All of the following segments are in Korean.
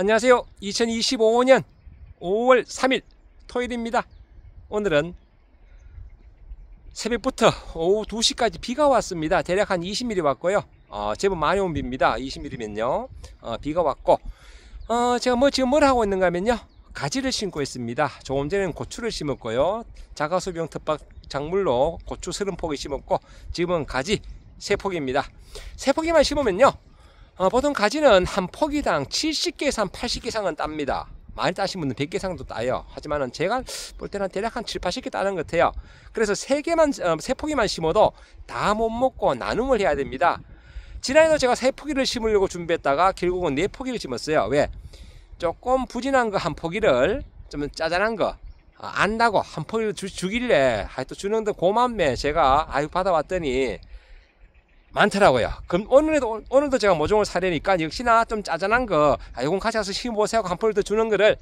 안녕하세요. 2025년 5월 3일 토요일입니다. 오늘은 새벽부터 오후 2시까지 비가 왔습니다. 대략 한 20mm 왔고요. 제법 많이 온 비입니다. 20mm면요. 비가 왔고 제가 지금 뭘 하고 있는가 하면요, 가지를 심고 있습니다. 조금 전에는 고추를 심었고요. 자가소비용 텃밭 작물로 고추 30포기 심었고, 지금은 가지 3포기입니다. 3포기만 심으면요, 보통 가지는 한 포기당 70개에서 한 80개 이상은 땁니다. 많이 따신 분은 100개 이상도 따요. 하지만은 제가 볼 때는 대략 한 7, 80개 따는 것 같아요. 그래서 3포기만 심어도 다 못 먹고 나눔을 해야 됩니다. 지난해도 제가 3포기를 심으려고 준비했다가 결국은 4포기를 심었어요. 왜? 조금 부진한 거 한 포기를, 좀 짜잘한 거 안다고 한 포기를 주길래 또 주는데 고맙네 제가 받아왔더니 많더라고요. 그럼 오늘도 제가 모종을 사려니까 역시나 좀 짜잔한 거, 이건 가져가서 심어보세요 한 포기 더 주는 거를,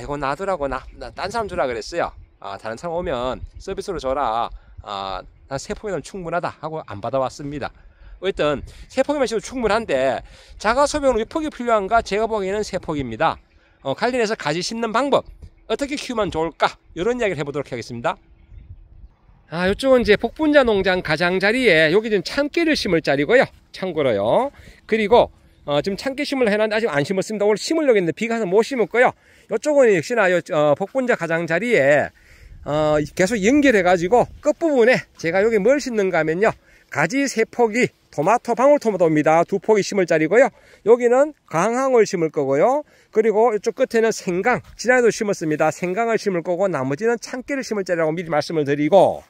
이건 놔두라고, 딴 사람 주라 그랬어요. 다른 사람 오면 서비스로 줘라. 난 3포기는 충분하다 하고 안 받아왔습니다. 어쨌든 3포기만 심으면 충분한데, 자가소비용으로 6포기 필요한가? 제가 보기에는 3포기입니다. 관련해서 가지 심는 방법, 어떻게 키우면 좋을까? 이런 이야기를 해보도록 하겠습니다. 이쪽은 이제 복분자 농장 가장자리에 여기 지금 참깨를 심을 자리고요. 참고로요. 그리고 지금 참깨 심으려 해놨는데 아직 안 심었습니다. 오늘 심으려고 했는데 비가 와서 못 심었고요. 이쪽은 역시나 복분자 가장자리에 계속 연결해 가지고 끝부분에 제가 여기 뭘 심는가 하면요, 가지 3포기, 토마토, 방울토마토입니다. 2포기 심을 자리고요. 여기는 강황을 심을 거고요. 그리고 이쪽 끝에는 생강, 지난해도 심었습니다. 생강을 심을 거고, 나머지는 참깨를 심을 자리라고 미리 말씀을 드리고,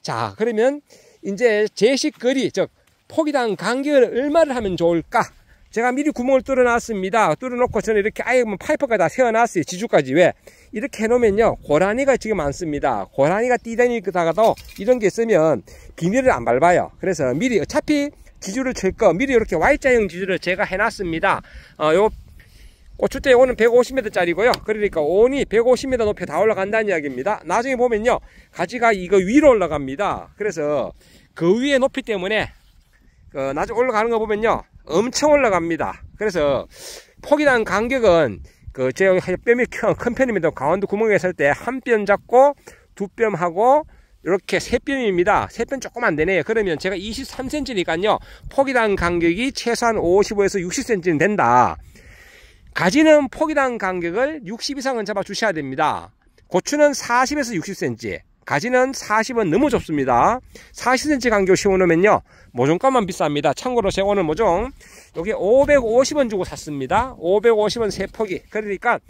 자, 그러면 이제 제식거리, 즉 포기당 간격을 얼마를 하면 좋을까? 제가 미리 구멍을 뚫어 놨습니다. 뚫어 놓고 저는 이렇게 아예 파이프까지 다 세워 놨어요. 지주까지. 왜? 이렇게 해 놓으면요, 고라니가 지금 많습니다. 고라니가 뛰다니다가도 이런 게 있으면 비닐을 안 밟아요. 그래서 미리 어차피 지주를 칠 거 미리 이렇게 Y자형 지주를 제가 해 놨습니다. 요 고추대 요거는 150m 짜리고요. 그러니까 온이 150m 높이 다 올라간다는 이야기입니다. 나중에 보면요, 가지가 이거 위로 올라갑니다. 그래서 그 위에 높이 때문에 나중에 올라가는 거 보면요, 엄청 올라갑니다. 그래서 포기당 간격은 제가 뺨이 큰 편입니다. 가운데 구멍에 설 때 한 뼘 잡고 2뼘 하고 이렇게 3뼘입니다. 3뼘 조금 안 되네요. 그러면 제가 23cm니까요, 포기당 간격이 최소한 55에서 60cm는 된다. 가지는 포기당 간격을 60 이상은 잡아 주셔야 됩니다. 고추는 40에서 60cm, 가지는 40은 너무 좁습니다. 40cm 간격 심어놓으면요, 모종값만 비쌉니다. 참고로 제가 오늘 모종 여기 550원 주고 샀습니다. 550원 3포기. 그러니까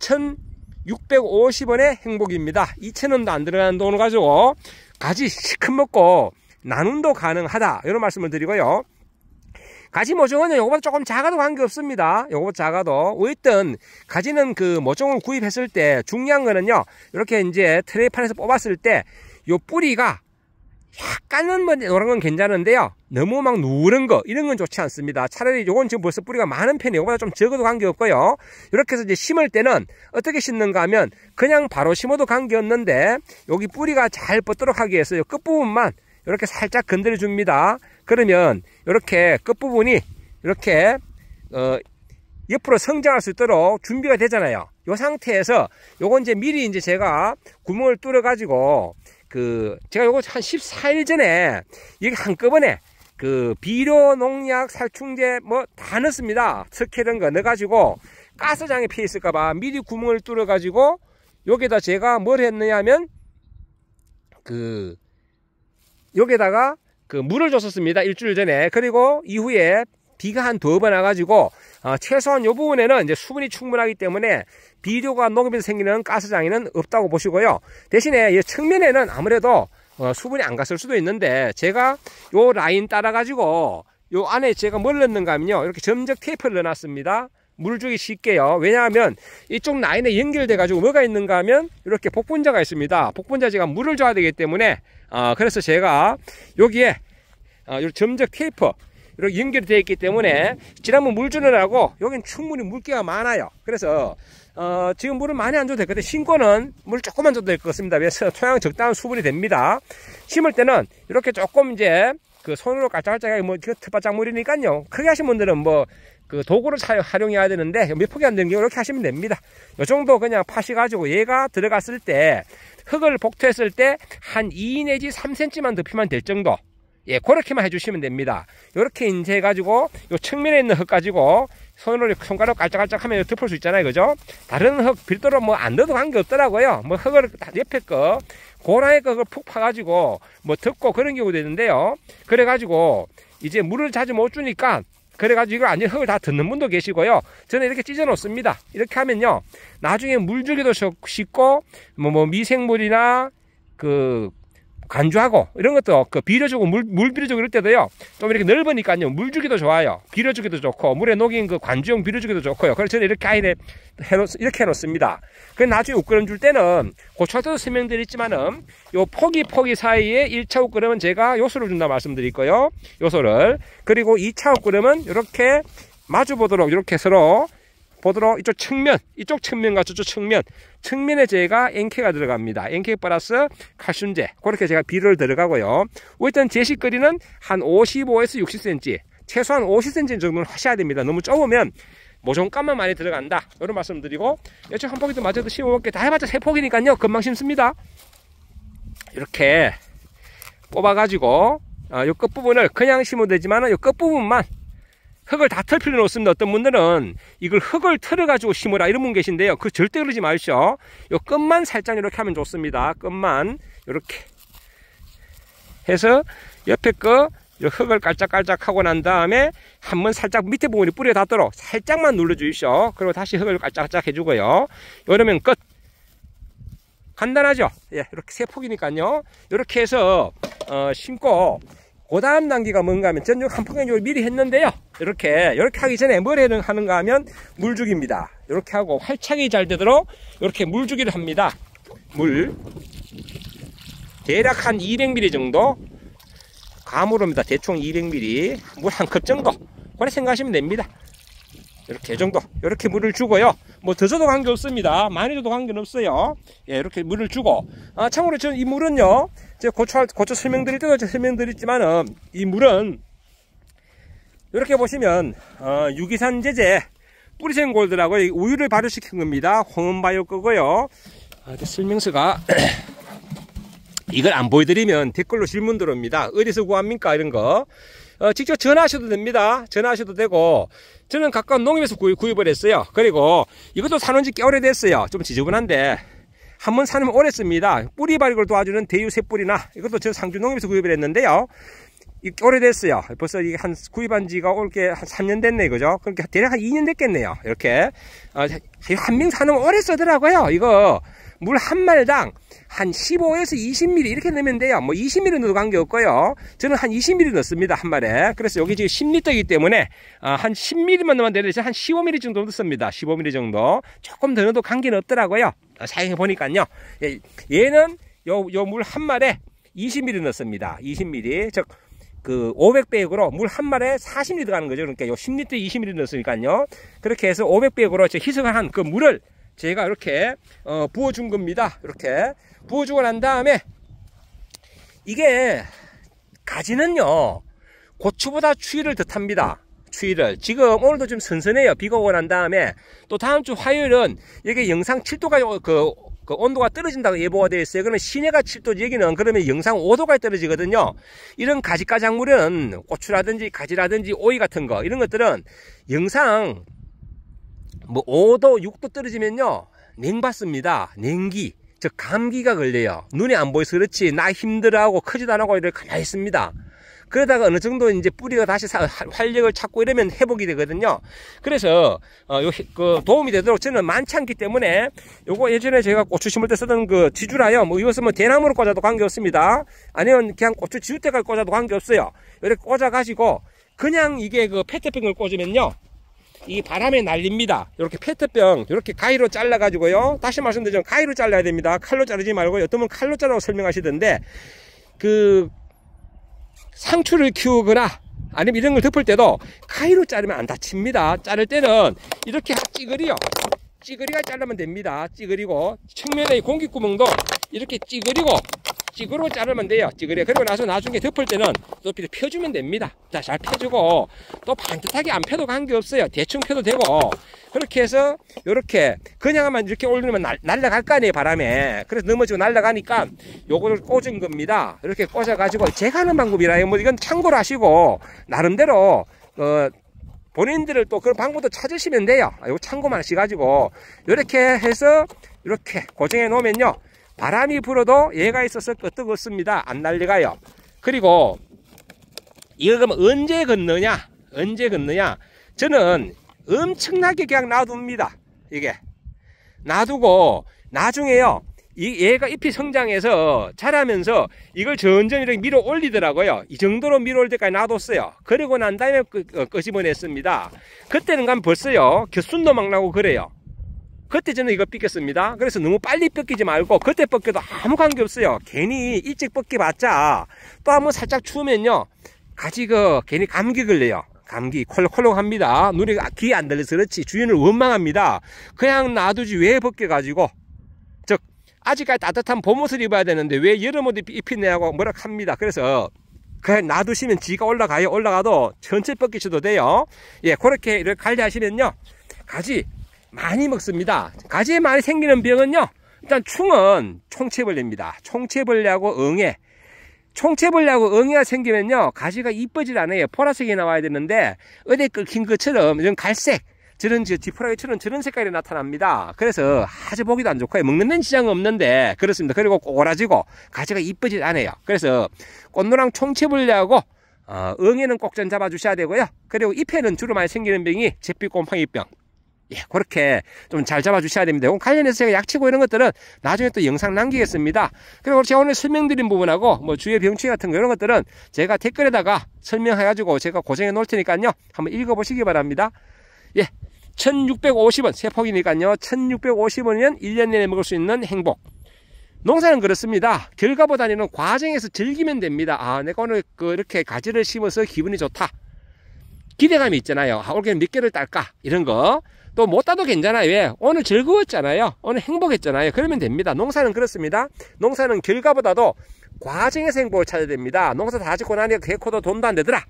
1650원의 행복입니다. 2000원도 안 들어가는 돈을 가지고 가지 시큰 먹고 나눔도 가능하다, 이런 말씀을 드리고요. 가지 모종은 요거보다 조금 작아도 관계없습니다. 요거보다 작아도. 어쨌든 가지는 그 모종을 구입했을 때 중요한 거는요, 이렇게 이제 트레이판에서 뽑았을 때 요 뿌리가 약간은 뭐 노란 건 괜찮은데요, 너무 막 누런 거 이런 건 좋지 않습니다. 차라리 요건 지금 벌써 뿌리가 많은 편이에요. 요거보다 좀 적어도 관계없고요. 이렇게 해서 이제 심을 때는 어떻게 심는가 하면 그냥 바로 심어도 관계없는데, 여기 뿌리가 잘 뻗도록 하기 위해서 요 끝부분만 이렇게 살짝 건드려 줍니다. 그러면 이렇게 끝부분이 이렇게 옆으로 성장할 수 있도록 준비가 되잖아요. 이 상태에서 요건 이제 미리 이제 제가 구멍을 뚫어 가지고 제가 요거 한 14일 전에 여기 한꺼번에 비료, 농약, 살충제 뭐 다 넣습니다. 석회 이런 거 넣어 가지고 가스장에 피해 있을까봐 미리 구멍을 뚫어 가지고 여기다 제가 뭘 했느냐 하면 여기다가 물을 줬었습니다. 일주일 전에. 그리고 이후에 비가 한 2번 와가지고 최소한 이 부분에는 이제 수분이 충분하기 때문에 비료가 녹으면서 생기는 가스장애는 없다고 보시고요. 대신에 이 측면에는 아무래도 수분이 안 갔을 수도 있는데, 제가 요 라인 따라 가지고 요 안에 제가 뭘 넣는가 하면요, 이렇게 점적 테이프를 넣어놨습니다. 물 주기 쉽게요. 왜냐하면 이쪽 라인에 연결돼 가지고 뭐가 있는가 하면 이렇게 복분자가 있습니다. 복분자 제가 물을 줘야 되기 때문에 그래서 제가 여기에 요 점적 테이프 이렇게 연결이 되어 있기 때문에 지난번 물 주느라고 여긴 충분히 물기가 많아요. 그래서 지금 물은 많이 안 줘도 될 것 같아요. 심고는 물 조금만 줘도 될 것 같습니다. 그래서 토양 적당한 수분이 됩니다. 심을 때는 이렇게 조금 이제 손으로 깔짝깔짝하게 텃밭 작물이니까요, 크게 하신 분들은 그 도구를 활용해야 되는데 몇 폭이 안 되는 경우 이렇게 하시면 됩니다. 요 정도 그냥 파셔가지고 얘가 들어갔을 때 흙을 복토했을 때 한 2 내지 3cm만 덮이면 될 정도. 예, 그렇게만 해주시면 됩니다. 이렇게 이제 해가지고 요 측면에 있는 흙 가지고 손으로 손가락 깔짝깔짝 하면 덮을 수 있잖아요, 그죠? 다른 흙 별도로 뭐 안 넣어도 관계 없더라고요. 뭐 흙을 옆에 거 고라에 흙을 푹 파가지고 뭐 덮고 그런 경우도 있는데요. 그래가지고 이제 물을 자주 못 주니까 그래가지고 이걸 완전 흙을 다 덮는 분도 계시고요. 저는 이렇게 찢어 놓습니다. 이렇게 하면요, 나중에 물 주기도 쉽고 뭐 미생물이나 그 간주하고 이런 것도 그 비료주고 물 비료주고 이럴 때도요, 좀 이렇게 넓으니까요 물 주기도 좋아요. 비료주기도 좋고 물에 녹인 그 관주용 비료주기도 좋고요. 그래서 저는 이렇게 아예 이렇게 해놓습니다. 그래서 나중에 웃그름 줄 때는 고추할 때도 설명드렸지만은 요 포기 사이에 1차 웃그름은 제가 요소를 준다 말씀드릴 거예요. 요소를. 그리고 2차 웃그름은 이렇게 마주 보도록 이렇게 서로 보도록 이쪽 측면과 저쪽 측면에 제가 NK가 들어갑니다. NK 플러스 칼슘제. 그렇게 제가 비료를 들어가고요. 일단 제식거리는 한 55에서 60cm, 최소한 50cm 정도는 하셔야 됩니다. 너무 좁으면 모종값만 많이 들어간다. 이런 말씀 드리고, 이쪽 한 포기도 마저도 심어볼게. 다 해봤자 3포기니까요. 금방 심습니다. 이렇게 뽑아가지고, 요 끝부분을 그냥 심어도 되지만, 요 끝부분만 흙을 다 털 필요는 없습니다. 어떤 분들은 이걸 흙을 털어가지고 심으라 이런 분 계신데요. 그 절대 그러지 마십시오. 요 끝만 살짝 이렇게 하면 좋습니다. 끝만 이렇게 해서 옆에 거 흙을 깔짝깔짝 하고 난 다음에 한번 살짝 밑에 부분이 뿌리에 닿도록 살짝만 눌러 주십시오. 그리고 다시 흙을 깔짝깔짝 해주고요. 이러면 끝. 간단하죠? 예, 이렇게 3폭이니까요. 이렇게 해서 심고, 그 다음 단계가 뭔가 하면 전용 한 폭행적으로 미리 했는데요. 이렇게 하기 전에 뭘 하는가 하면 물주기입니다. 이렇게 하고 활착이 잘 되도록 이렇게 물주기를 합니다. 물 대략 한 200ml 정도 감으로입니다. 대충 200ml 물 한 컵 정도 그렇게 생각하시면 됩니다. 이렇게 정도 이렇게 물을 주고요. 뭐 더 줘도 관계없습니다. 많이 줘도 관계는 없어요. 예, 이렇게 물을 주고, 참고로 저는 이 물은요, 제가 고추 설명드릴 때도 설명드렸지만은 이 물은 이렇게 보시면 유기산 제제 뿌리생 골드라고 우유를 발효시킨 겁니다. 홍은바이오 거고요. 설명서가 이걸 안 보여드리면 댓글로 질문 들어옵니다. 어디서 구합니까? 이런 거. 직접 전화하셔도 됩니다. 전화하셔도 되고, 저는 가까운 농협에서 구입을 했어요. 그리고 이것도 사놓은 지 꽤 오래됐어요. 좀 지저분한데 한번 사놓으면 오래 씁니다. 뿌리 발육을 도와주는 대유 새뿌리나, 이것도 저 상주 농협에서 구입을 했는데요. 오래됐어요. 벌써 이게 구입한 지가 올게 한 3년 됐네, 그죠? 그러니까 대략 한 2년 됐겠네요. 이렇게 한 명 사놓으면 오래 쓰더라고요. 이거 물 한 말당 한 15에서 20ml 이렇게 넣으면 돼요. 뭐 20ml 넣어도 관계없고요. 저는 한 20ml 넣습니다, 한 말에. 그래서 여기 지금 10L이기 때문에 한 10ml만 넣으면 되는데 한 15ml 정도 넣습니다. 15ml 정도. 조금 더 넣어도 관계는 없더라고요. 사용해 보니까요. 얘는 요 물 한 말에 20ml 넣습니다. 20ml. 즉 그 500배역으로 물 한 말에 40ml 들어가는 거죠. 그러니까 요 10L에 20ml 넣었으니까요. 그렇게 해서 500배역으로 희석을 한 그 물을 제가 이렇게 부어준 겁니다. 이렇게 부어주고 난 다음에, 이게 가지는요 고추보다 추위를 듯합니다. 추위를. 지금 오늘도 좀 선선해요. 비가 오고 난 다음에 또 다음 주 화요일은 여기 영상 7도가 그 온도가 떨어진다고 예보가 되어 있어요. 그러면 시내가 7도지 여기는 그러면 영상 5도까지 떨어지거든요. 이런 가지가작물은 고추라든지 가지라든지 오이 같은 거, 이런 것들은 영상 뭐 5도 6도 떨어지면요 냉받습니다. 냉기, 즉 감기가 걸려요. 눈에 안 보여서 그렇지 나 힘들어하고 크지도 않고 이렇게 가만히 있습니다. 그러다가 어느 정도 이제 뿌리가 다시 활력을 찾고 이러면 회복이 되거든요. 그래서 도움이 되도록 저는 많지 않기 때문에, 요거 예전에 제가 고추 심을 때 쓰던 그 지주라요, 뭐 이것은 뭐 대나무로 꽂아도 관계없습니다. 아니면 그냥 고추 지우대까지 꽂아도 관계없어요. 이렇게 꽂아가지고 그냥 이게 그 페트병을 꽂으면요 이 바람에 날립니다. 이렇게 페트병 이렇게 가위로 잘라 가지고요, 다시 말씀드리면 가위로 잘라야 됩니다. 칼로 자르지 말고, 어떤 분은 칼로 자르라고 설명하시던데, 그 상추를 키우거나 아니면 이런 걸 덮을 때도 가위로 자르면 안 다칩니다. 자를 때는 이렇게 찌그리요, 찌그리가 자르면 됩니다. 찌그리고 측면의 공기구멍도 이렇게 찌그리고 자르면 돼요. 찌그리. 그리고 나서 나중에 덮을 때는 또 펴주면 됩니다. 자, 잘 펴주고 또 반듯하게 안 펴도 관계없어요. 대충 펴도 되고 그렇게 해서 이렇게 그냥만 이렇게 올리면 날아갈 거 아니에요, 바람에. 그래서 넘어지고 날아가니까 요거를 꽂은 겁니다. 이렇게 꽂아가지고 제가 하는 방법이라요. 뭐 이건 참고로 하시고 나름대로 본인들을 또 그런 방법도 찾으시면 돼요. 이거 참고만 하셔가지고 이렇게 해서 이렇게 고정해 놓으면요, 바람이 불어도 얘가 있어서 끄떡없습니다. 안 날려가요. 그리고 이거 그러면 언제 걷느냐? 저는 엄청나게 그냥 놔둡니다. 이게 놔두고 나중에요, 얘가 잎이 성장해서 자라면서 이걸 점점 이렇게 밀어 올리더라고요. 이 정도로 밀어 올 때까지 놔뒀어요. 그러고 난 다음에 끄집어냈습니다. 그때는 가면 벌써요, 겨순도 막 나고 그래요. 그때 저는 이거 삐겠습니다. 그래서 너무 빨리 뻗기지 말고 그때 뻗겨도 아무 관계 없어요. 괜히 일찍 뻗기봤자 또 한번 살짝 추우면요, 가지가 괜히 감기 걸려요. 감기 콜록콜록합니다. 눈이 귀에 안 들려서 그렇지 주인을 원망합니다. 그냥 놔두지 왜 벗겨가지고, 즉 아직까지 따뜻한 봄옷을 입어야 되는데 왜 여름옷 입히냐고 뭐라 합니다. 그래서 그냥 놔두시면 지가 올라가요. 올라가도 전체 벗기셔도 돼요. 예, 그렇게 이렇게 관리하시면요, 가지 많이 먹습니다. 가지에 많이 생기는 병은요, 일단 충은 총체벌레입니다. 총체벌레하고 응애. 총체벌레하고 응애가 생기면요, 가지가 이쁘질 않아요. 보라색이 나와야 되는데 어디 끓긴 것처럼 이런 갈색, 저런 지푸라기처럼 저런 색깔이 나타납니다. 그래서 아주 보기도 안 좋고요. 먹는 데는 지장은 없는데 그렇습니다. 그리고 꼬라지고 가지가 이쁘질 않아요. 그래서 꽃노랑 총체벌레하고 응애는 꼭 좀 잡아주셔야 되고요. 그리고 잎에는 주로 많이 생기는 병이 잿빛곰팡이병. 예, 그렇게 좀 잘 잡아주셔야 됩니다. 관련해서 제가 약치고 이런 것들은 나중에 또 영상 남기겠습니다. 그리고 제가 오늘 설명드린 부분하고 뭐 주위의 병충해 같은 거 이런 것들은 제가 댓글에다가 설명해가지고 제가 고정해 놓을 테니까요, 한번 읽어보시기 바랍니다. 예, 1650원 세폭이니까요, 1650원이면 1년 내내 먹을 수 있는 행복. 농사는 그렇습니다. 결과보다는 과정에서 즐기면 됩니다. 아, 내가 오늘 이렇게 가지를 심어서 기분이 좋다, 기대감이 있잖아요. 아, 올해 몇 개를 딸까, 이런 거. 또 못 따도 괜찮아요. 왜? 오늘 즐거웠잖아요. 오늘 행복했잖아요. 그러면 됩니다. 농사는 그렇습니다. 농사는 결과보다도 과정에서 행복을 찾아야 됩니다. 농사 다 짓고 나니까 개코도 돈도 안 되더라,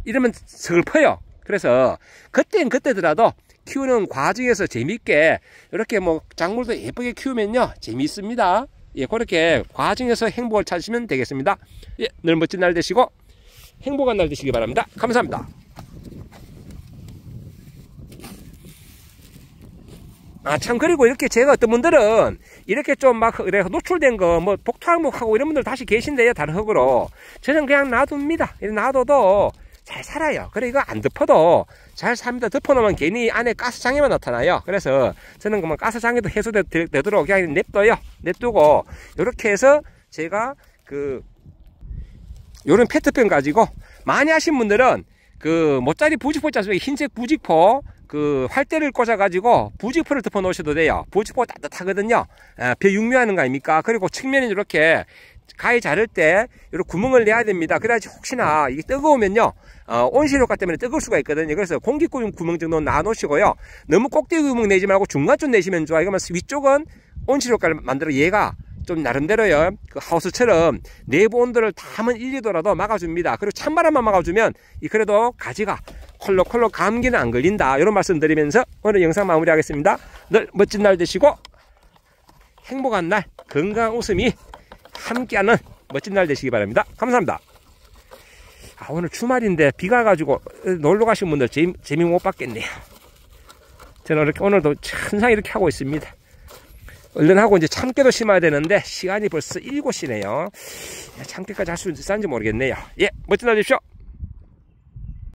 이러면 슬퍼요. 그래서 그때는 그때더라도 키우는 과정에서 재밌게 이렇게 뭐 작물도 예쁘게 키우면요, 재미있습니다. 예, 그렇게 과정에서 행복을 찾으시면 되겠습니다. 예, 늘 멋진 날 되시고 행복한 날 되시기 바랍니다. 감사합니다. 아, 참, 그리고 이렇게 제가 어떤 분들은 이렇게 좀 막 노출된 거 뭐 복토항목하고 이런 분들 다시 계신데요, 다른 흙으로. 저는 그냥 놔둡니다. 놔둬도 잘 살아요. 그래, 이거 안 덮어도 잘 삽니다. 덮어놓으면 괜히 안에 가스장애만 나타나요. 그래서 저는 그만 가스장애도 해소되도록 그냥 냅둬요. 냅두고 이렇게 해서 제가 요런 페트병 가지고 많이 하신 분들은 모짜리 부직포 있지 않습니까? 흰색 부직포 활대를 꽂아가지고 부직포를 덮어 놓으셔도 돼요. 부직포가 따뜻하거든요. 벼 육묘하는 거 아닙니까? 그리고 측면에 이렇게 가위 자를 때 이렇게 구멍을 내야 됩니다. 그래야지 혹시나 이게 뜨거우면요, 온실효과 때문에 뜨거울 수가 있거든요. 그래서 공기구멍 정도 놔 놓으시고요. 너무 꼭대기 구멍 내지 말고 중간쯤 내시면 좋아요. 그러면 위쪽은 온실효과를 만들어 얘가 좀 나름대로요, 하우스처럼 내부 온도를 다 한번 1, 2도라도 막아줍니다. 그리고 찬바람만 막아주면 그래도 가지가 콜록콜록 감기는 안 걸린다, 이런 말씀 드리면서 오늘 영상 마무리하겠습니다. 늘 멋진 날 되시고 행복한 날, 건강한 웃음이 함께하는 멋진 날 되시기 바랍니다. 감사합니다. 오늘 주말인데 비가 와가지고 놀러 가신 분들 재미 못 받겠네요. 저는 이렇게 오늘도 천상 이렇게 하고 있습니다. 얼른 하고 이제 참깨도 심어야 되는데 시간이 벌써 7시네요. 참깨까지 할 수 있을지 모르겠네요. 예, 멋진 날 되십시오.